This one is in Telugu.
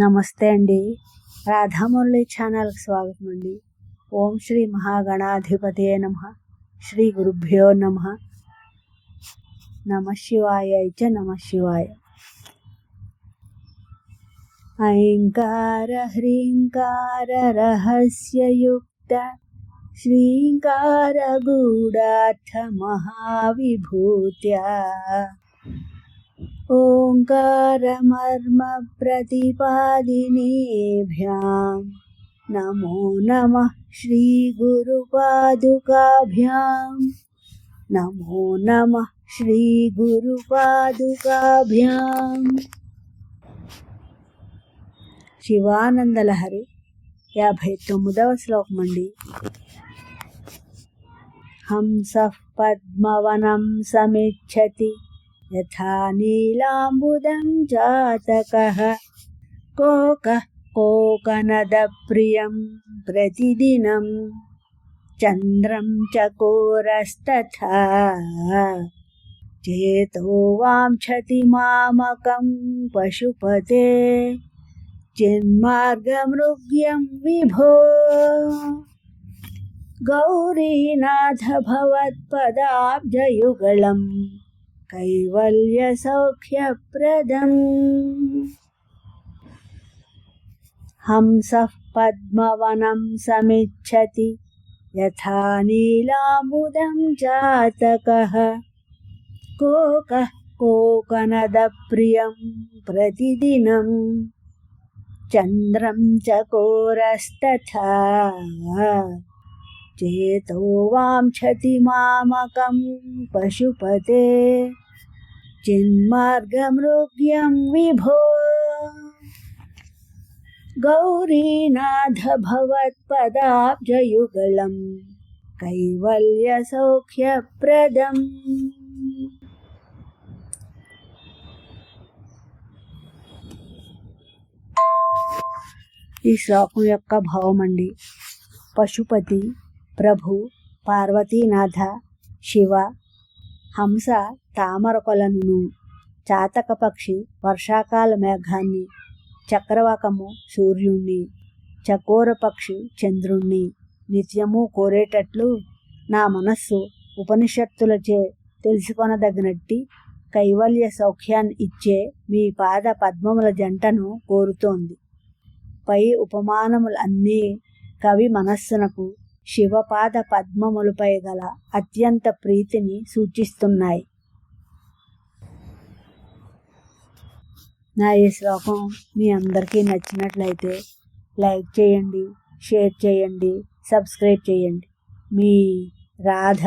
నమస్తే అండి. రాధామురళి ఛానల్కి స్వాగతం అండి. ఓం శ్రీ మహాగణాధిపతయే నమః. శ్రీ గురుభ్యో నమః. నమః శివాయ చ నమః శివాయ. ఐంకార హ్రీంకార రహస్యయుక్త శ్రీంకార గూఢార్థ మహావిభూత్యా ఓంకారమర్మ ప్రతిపాదినేభ్యాం నమో నమః శ్రీ గురుపాదుకాభ్యాం నమో నమః శ్రీ గురుపాదుకాభ్యాం. శివానందలహరి 59వ శ్లోకం అండి. హంసః పద్మవనం సమిచ్చతి యథా నీలాంబుదం జాతకః కోకః కోకనదప్రియం ప్రతిదినం చంద్రం చకోరస్తథా చేతో వాంఛతి మామకం పశుపతే చిన్మార్గమృగ్యం విభో గౌరీనాథ భవత్పదాబ్జయుగళం కైవల్య సౌఖ్యప్రదం. హంసః పద్మవనం సమిచ్చతి యథా నీలాంబుదం జాతకః కోకః కోకనదప్రియం ప్రతిదినం చంద్రం చకోరస్తథా చేతో వాంఛతి మామకం పశుపతే చిన్మార్గమృగ్యం విభో గౌరీనాథ భవత్పదాబ్జయుగళం కైవల్య సౌఖ్యప్రదం. ఈ శ్లోకం యొక్క భావం అండి. పశుపతి, ప్రభు, పార్వతీనాథ, శివ, హంస తామర కొలను, చాతక పక్షి వర్షాకాల మేఘాన్ని, చక్రవాకము సూర్యుణ్ణి, చకోర పక్షి చంద్రుణ్ణి నిత్యము కోరేటట్లు నా మనస్సు ఉపనిషత్తులచే తెలుసుకొనదగినట్టి కైవల్య సౌఖ్యాన్ని ఇచ్చే మీ పాద పద్మముల జంటను కోరుతోంది. పై ఉపమానములు అన్నీ కవి మనస్సునకు శివపాద పద్మములపై గల అత్యంత ప్రీతిని సూచిస్తున్నాయి. నా ఈ శ్లోకం మీ అందరికీ నచ్చినట్లయితే లైక్ చేయండి, షేర్ చేయండి, సబ్స్క్రైబ్ చేయండి. మీ రాధ.